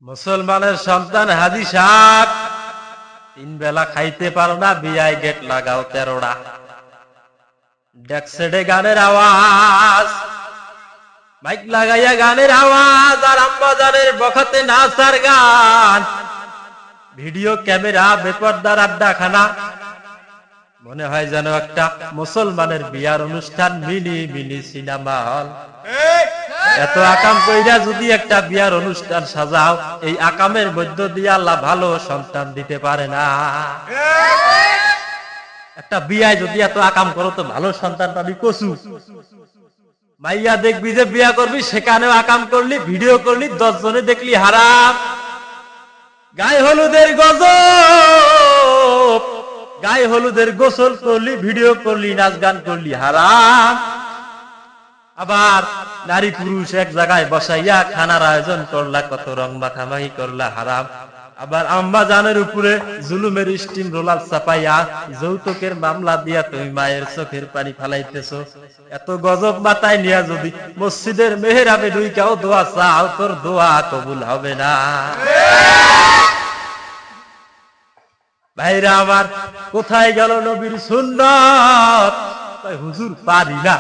মুসলমানের সন্তান হাজী সাহেব, 3 বেলা খাইতে পারো না, বিয়ায় গেট লাগাও 13টা। ডেকসেডে গানের আওয়াজ, মাইক লাগাইয়া গানের আওয়াজ, আর আম্মাজানের বখাতে নাচার গান, ভিডিও ক্যামেরা, বেপরদার আড্ডাখানা। মনে হয় যেন একটা মুসলমানের বিয়ার অনুষ্ঠান, মিনি মিনি সিনেমা হল। এত আকাম কইরা যদি একটা বিয়ার অনুষ্ঠান সাজাও, এই আকামের মধ্য দিয়ে আল্লাহ ভালো সন্তান দিতে পারে না। একটা বিয়ায় যদি এত আকাম করো তো ভালো সন্তান পাবি কচু। মাইয়া দেখবি যে বিয়া করবি, সেখানেও আকাম করলি, ভিডিও করলি, 10 জনে দেখলি হারাম। গায়ে হলুদের গজব, গায়ে হলুদের গোসল করলি, ভিডিও করলি, নাচ গান করলি, হারাম। আবার নারী পুরুষ এক জায়গায় বসাইয়া খানার আয়োজন করলা, কত রং মাখামাখি করলা, হারাম। আবার আম্মা জানের উপরে জুলুমের স্টিম রোলার চাপাইয়া যৌতুকের মামলা দিয়া তুমি মায়ের চোখের পানি ফালাইতেছো। এত গজব মাথায় নিয়া যদি মসজিদের মেহরাবে ঢুইকাও দোয়া চাও, তোর দোয়া কবুল হবে না। ভাইরা আমার, কোথায় গেল নবীর সুন্নাত? হুজুর পারি না।